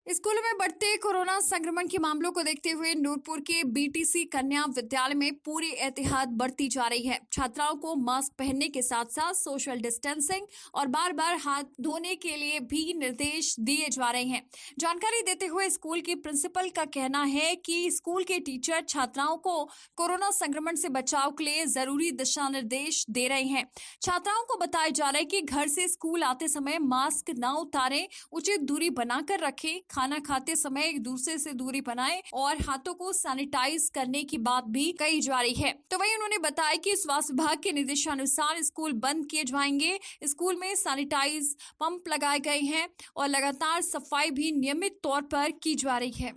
स्कूलों में बढ़ते कोरोना संक्रमण के मामलों को देखते हुए नूरपुर के बीटीसी कन्या विद्यालय में पूरी एहतियात बरती जा रही है। छात्राओं को मास्क पहनने के साथ साथ सोशल डिस्टेंसिंग और बार बार हाथ धोने के लिए भी निर्देश दिए जा रहे हैं। जानकारी देते हुए स्कूल की प्रिंसिपल का कहना है कि स्कूल के टीचर छात्राओं को कोरोना संक्रमण से बचाव के लिए जरूरी दिशा निर्देश दे रहे हैं। छात्राओं को बताया जा रहा है कि घर से स्कूल आते समय मास्क न उतारें, उचित दूरी बनाकर रखें, खाना खाते समय एक दूसरे से दूरी बनाएं और हाथों को सैनिटाइज करने की बात भी कही जा रही है। तो वहीं उन्होंने बताया कि स्वास्थ्य विभाग के निर्देशानुसार स्कूल बंद किए जाएंगे। स्कूल में सैनिटाइज पंप लगाए गए हैं और लगातार सफाई भी नियमित तौर पर की जा रही है।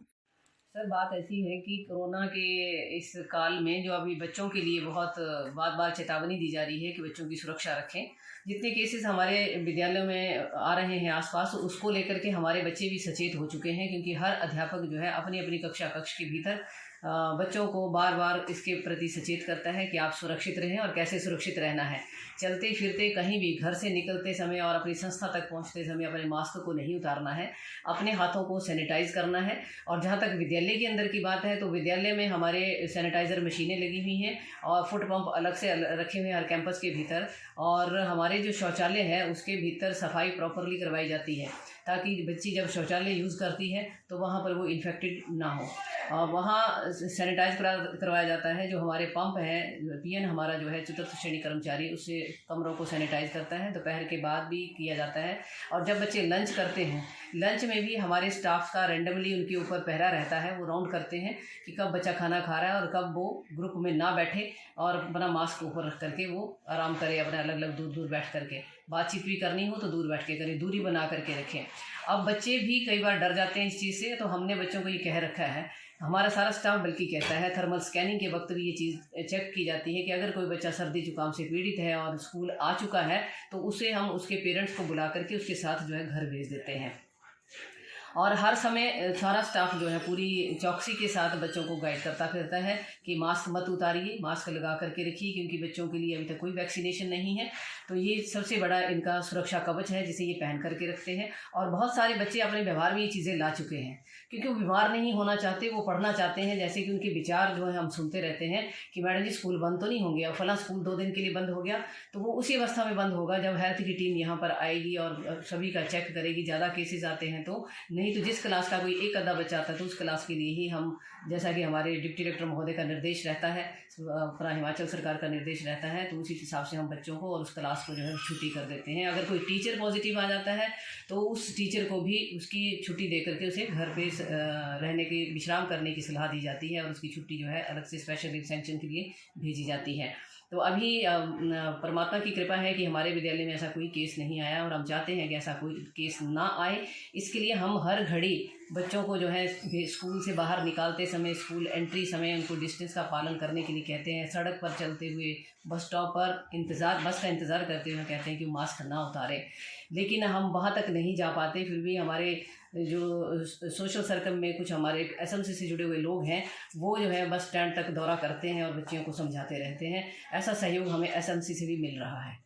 सर, बात ऐसी है कि कोरोना के इस काल में जो अभी बच्चों के लिए बहुत बार बार चेतावनी दी जा रही है कि बच्चों की सुरक्षा रखें। जितने केसेस हमारे विद्यालयों में आ रहे हैं आसपास, उसको लेकर के हमारे बच्चे भी सचेत हो चुके हैं, क्योंकि हर अध्यापक जो है अपनी अपनी कक्ष के भीतर बच्चों को बार बार इसके प्रति सचेत करता है कि आप सुरक्षित रहें और कैसे सुरक्षित रहना है। चलते फिरते कहीं भी घर से निकलते समय और अपनी संस्था तक पहुंचते समय अपने मास्क को नहीं उतारना है, अपने हाथों को सैनिटाइज करना है। और जहां तक विद्यालय के अंदर की बात है, तो विद्यालय में हमारे सैनिटाइज़र मशीनें लगी हुई हैं और फुट पंप अलग से रखे हुए हैं हर कैंपस के भीतर। और हमारे जो शौचालय है उसके भीतर सफाई प्रॉपरली करवाई जाती है, ताकि बच्ची जब शौचालय यूज़ करती है तो वहाँ पर वो इन्फेक्टेड ना हो। वहाँ सैनिटाइज करवाया जाता है। जो हमारे पंप है, पीएन हमारा जो है चतुर्थ श्रेणी कर्मचारी, उससे कमरों को सैनिटाइज करता है। दोपहर के बाद भी किया जाता है। और जब बच्चे लंच करते हैं, लंच में भी हमारे स्टाफ का रैंडमली उनके ऊपर पहरा रहता है। वो राउंड करते हैं कि कब बच्चा खाना खा रहा है और कब वो ग्रुप में ना बैठे और अपना मास्क ऊपर रख करके वो आराम करे, अपने अलग अलग दूर दूर बैठ करके। बातचीत भी करनी हो तो दूर बैठ के करें, दूरी बना करके रखें। अब बच्चे भी कई बार डर जाते हैं इस चीज़ से, तो हमने बच्चों को ये कह रखा है, हमारा सारा स्टाफ बल्कि कहता है, थर्मल स्कैनिंग के वक्त भी ये चीज़ चेक की जाती है कि अगर कोई बच्चा सर्दी जुकाम से पीड़ित है और स्कूल आ चुका है तो उसे हम उसके पेरेंट्स को बुला करके उसके साथ जो है घर भेज देते हैं। और हर समय सारा स्टाफ जो है पूरी चौकसी के साथ बच्चों को गाइड करता फिरता है कि मास्क मत उतारिए, मास्क लगा करके रखिए, क्योंकि बच्चों के लिए अभी तक कोई वैक्सीनेशन नहीं है। तो ये सबसे बड़ा इनका सुरक्षा कवच है जिसे ये पहन करके रखते हैं। और बहुत सारे बच्चे अपने व्यवहार में ये चीज़ें ला चुके हैं, क्योंकि वो बीमार नहीं होना चाहते, वो पढ़ना चाहते हैं। जैसे कि उनके विचार जो है हम सुनते रहते हैं कि मैडम जी स्कूल बंद तो नहीं होंगे, और फला स्कूल 2 दिन के लिए बंद हो गया, तो वो उसी अवस्था में बंद होगा जब हेल्थ की टीम यहाँ पर आएगी और सभी का चेक करेगी। ज़्यादा केसेस आते हैं तो, नहीं तो जिस क्लास का कोई एक आधा बच्चा आता है तो उस क्लास के लिए ही हम, जैसा कि हमारे डिप्टी डायरेक्टर महोदय का निर्देश रहता है, पूरा हिमाचल सरकार का निर्देश रहता है, तो उसी हिसाब से हम बच्चों को और उस क्लास को जो है छुट्टी कर देते हैं। अगर कोई टीचर पॉजिटिव आ जाता है तो उस टीचर को भी उसकी छुट्टी दे करके उसे घर पे रहने की, विश्राम करने की सलाह दी जाती है और उसकी छुट्टी जो है अलग से स्पेशल लीव सैंक्शन के लिए भेजी जाती है। तो अभी परमात्मा की कृपा है कि हमारे विद्यालय में ऐसा कोई केस नहीं आया, और हम चाहते हैं कि ऐसा कोई केस ना आए। इसके लिए हम हर घड़ी बच्चों को जो है स्कूल से बाहर निकालते समय, स्कूल एंट्री समय उनको डिस्टेंस का पालन करने के लिए कहते हैं। सड़क पर चलते हुए, बस स्टॉप पर बस का इंतज़ार करते हुए कहते हैं कि मास्क ना उतारें। लेकिन हम वहाँ तक नहीं जा पाते, फिर भी हमारे जो सोशल सर्कल में कुछ हमारे एसएमसी से जुड़े हुए लोग हैं, वो जो है बस स्टैंड तक दौरा करते हैं और बच्चियों को समझाते रहते हैं। ऐसा सहयोग हमें एसएमसी से भी मिल रहा है।